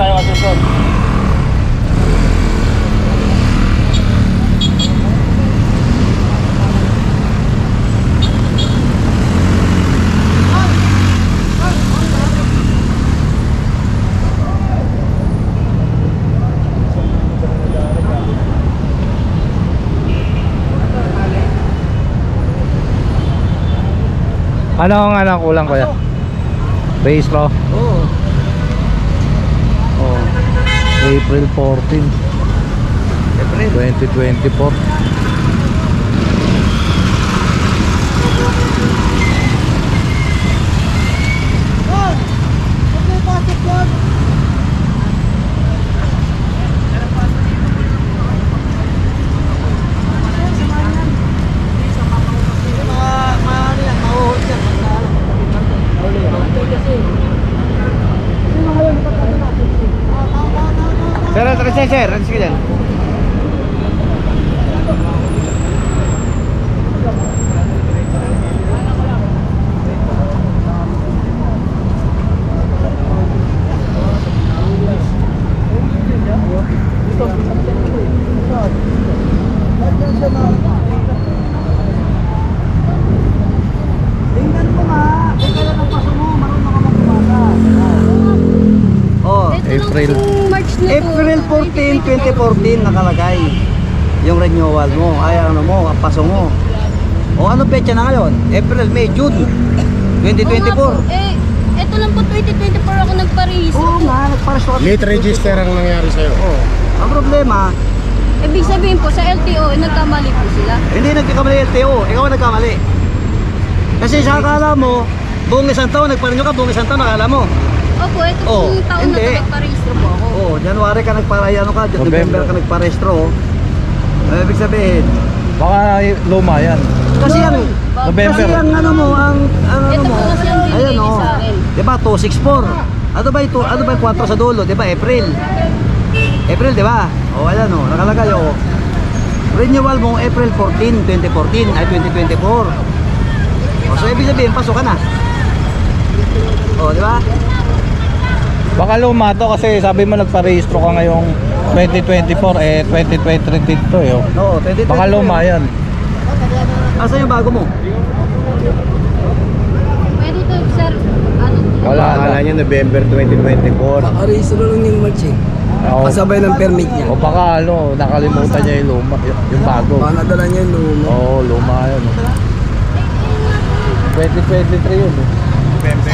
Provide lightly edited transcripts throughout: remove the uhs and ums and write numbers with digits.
tayo kasi doon. Ano ang anak kulang kuya? Registro? Oo. Oh. April 14, April. 2024. Sir, sige dyan. Tingnan mo nga, kung kailan ang paso mo, marunong ka magpumasa. Oh, April. April 14, 2014 nakalagay yung renewal mo, ay ano mo, ang paso mo. O ano petsa na ngayon? April, May, June 2024. Ito lang po 2024 ako nagparehistro. Oo nga, nagparesto ka. Late register ang nangyari sa'yo. Oo. Ang problema, Ibig sabihin po sa LTO, nagkamali po sila. hindi nagkakamali LTO, ikaw ang nagkamali. Kasi sa akala mo, buong isang taon, nagparenew ka, buong isang taon nakala mo. Opo, ito Oh, pong taon na hindi. ito nagparehistro po ako. Oo, January ka nagparayano ka, November ka nagparestro. Ibig sabihin, Baka luma yan. kasi ang November. Kasi ang ano mo, ang ano Ito mo, po kasi ang binigay ayan niya o, sa akin. diba 264? Ano ba ito? Ano ba yung 4 sa dulo? Diba April? April, diba? O ayan o, nakalagay o. Renewal mo April 14, 2014 ay 2024. O so ibig sabihin, pasok ka na. O diba? Baka luma to kasi sabi mo nagparehistro ka ngayong 2024 eh 2023 dito eh. Oh. Oo, 2024. Baka luma yan. Asa yung bago mo? Pwede to, sir. Ano? Wala Akala na. niya November 2024. Naka-register lang yung March eh. Oo. Kasabay ng permit niya. O baka ano, nakalimutan niya yung luma, yung bago. Baka nadala niya yung luma. Oo, luma yan. Oh. 2023 yun eh. November.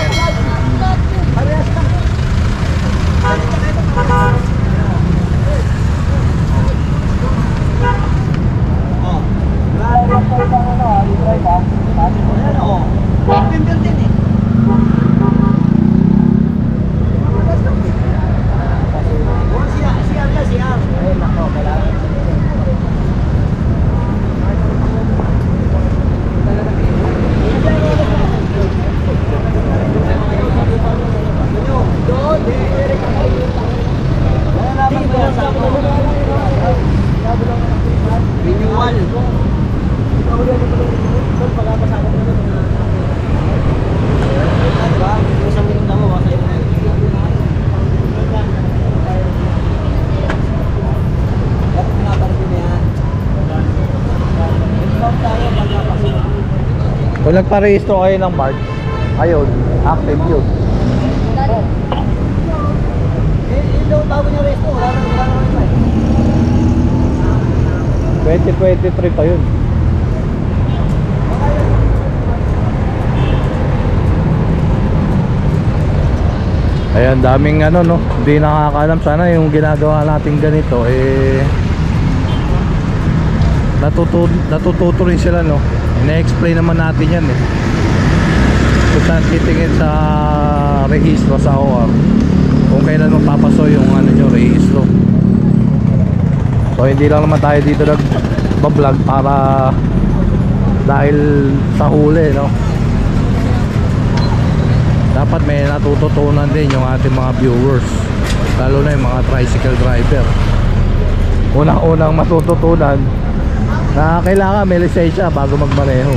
Ayan o. November din eh. Oh, siya na siya. Ay, nako, kailangan. Renewal. Isang minuto mo, baka sa'yo. Dapat pinaparinig mo yan. Ikaw tayo, pagkapasok. Kung nagparehistro kayo ng March, ayun, active yun. Yun daw bago niya resto, wala nang iba eh. 2023 pa yun. Ayan, daming ano no, hindi nakakaalam. Sana yung ginagawa natin ganito eh natututo rin sila no. Ina-explain naman natin yan eh. Kung saan titingin sa rehistro sa OR, kung kailan mapapaso yung ano nyo, rehistro. So hindi lang naman tayo dito nag-vlog para dahil sa huli no. Dapat may natututunan din yung ating mga viewers, lalo na yung mga tricycle driver. Unang-unang matututunan na kailangan may lisensya bago magmaneho.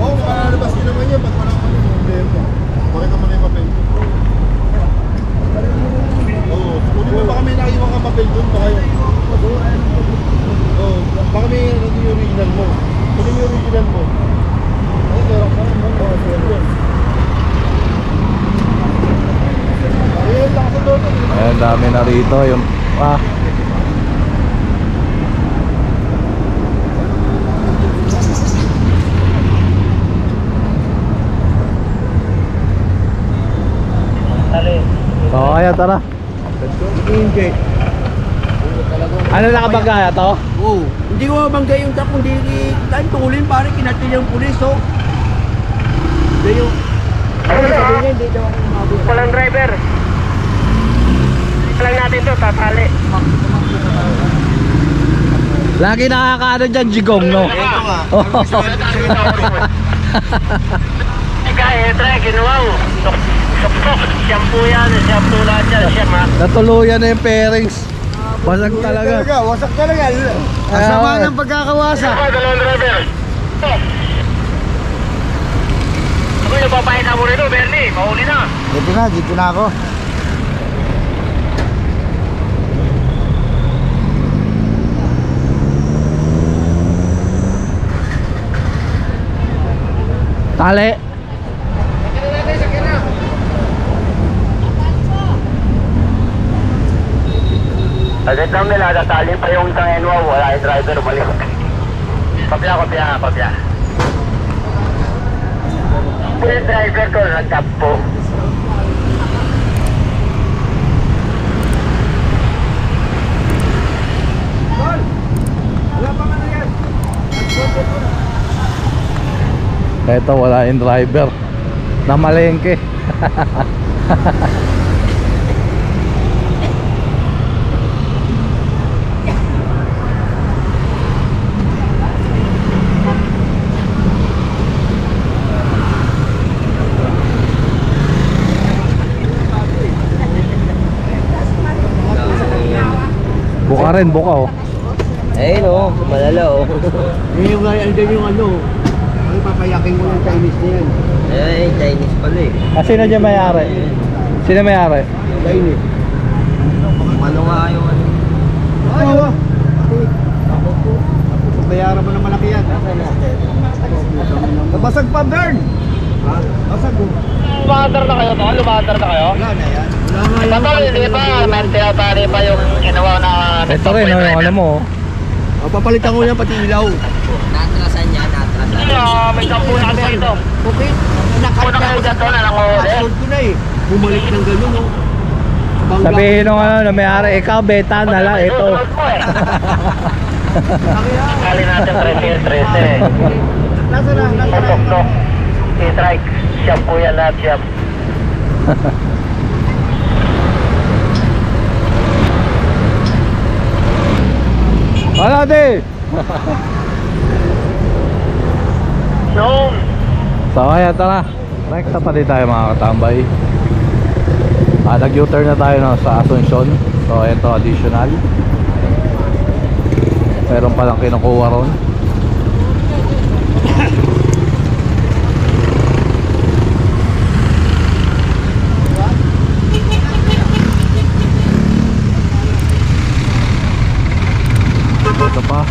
Oo, Dito yung So ayan, tara. Ano nakabagaya to? Oo. Hindi ko mabangga yung truck, hindi tayo tulin, pare, kinatil yung pulis, oh. Hindi yung... Sabi niya, hindi daw ako mabot. Walang driver. Lang natin to, tatali. Lagi nakakaano dyan, jigong, no? Ito nga. Ika, etre, ginawa mo. Sok-sok, shampoo yan, shampoo lahat yan, siyam ha. Natuluyan na yung pairings. Basag talaga. Wasak talaga. Kasama ng pagkakawasak. Ako, dalawang driver. Ako, yung babae ka mo rito, Bernie, mahuli na. Dito na ako. Tali. Agad lang nila, tatali pa yung isang NWA, wala yung driver, umalis. Kopya. Yung driver ko, nag-tap po. Ito wala yung driver. Namalengke. Buka rin, buka oh. Ayun oh, malala oh. Yung andyan yung ano, ay papayakin mo ng Chinese na yan. Eh, Chinese pala eh. Sino dyan may-ari? Sino may-ari? Chinese. Ano nga yung ano? Oo. Bayaran mo ng malaki yan. Basag pa, Bern! Ha? Basag mo. Lumadar na kayo to? Lumadar na kayo? Wala na yan. Wala nga yan. Tatol, hindi pa, may tinatali pa yung ginawa na... Ito rin oh, yung ano mo oh. Papalitan ko yan pati ilaw. Natrasan niya, natrasan. May shampoo na kami dito. Okay. Una kayo dyan to na nakahuli. Password ko na eh. Bumalik ng gano'n, no? Bangga. Sabihin nung ano na may-ari, ikaw beta na lang ito. Susunod mo eh. Kali natin 13. Nasa na? Tok-tok. I-strike. Shampoo yan lahat, siyam. Wala di! Noon. So ayan, tara. Rekta pa din tayo mga katambay. Nag-U-turn na tayo no, sa Asuncion. So ito additional. Meron palang kinukuha ron. Ito pa.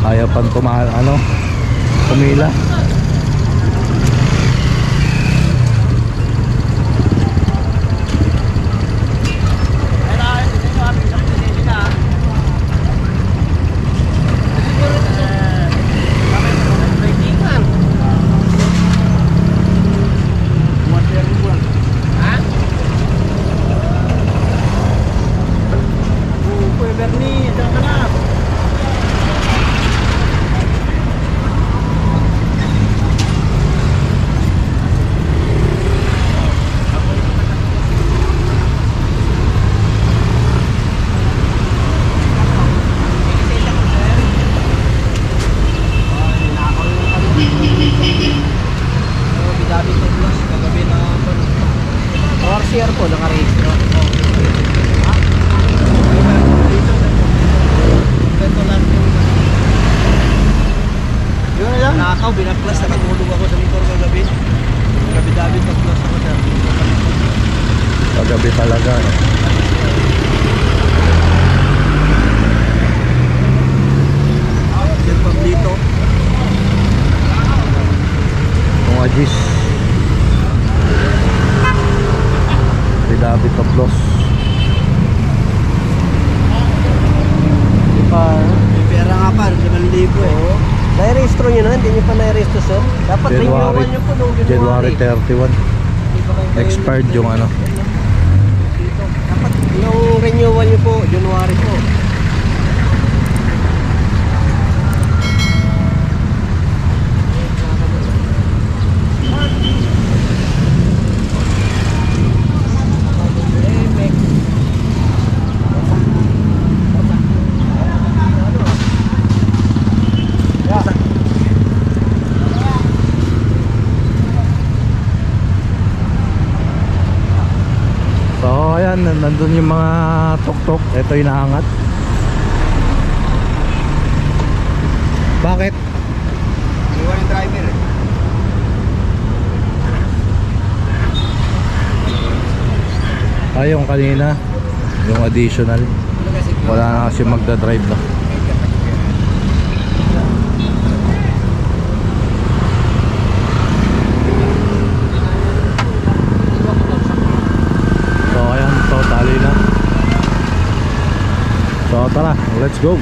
Kaya pang pumila. RCR po, naka-registro. Yun na lang. Nakaw, binaklas, nakatulog ako sa motor kagabi. Gabi-dabi, nag-plus ako sa Paggabi talaga no? Dos. May pera nga pa, 5,000 eh. Nai-restro nyo na, hindi nyo pa nai-restro sir. Dapat renewal nyo po nung January January. 31. Expired yung ano. Dapat nung renewal nyo po, January po. So ayan, nandun yung mga tuk-tuk. Ito yung naangat. Bakit? Iwan yung driver eh. Yung kanina, yung additional. Wala na kasi magdadrive na. So ayan, totally na. So tara, let's go.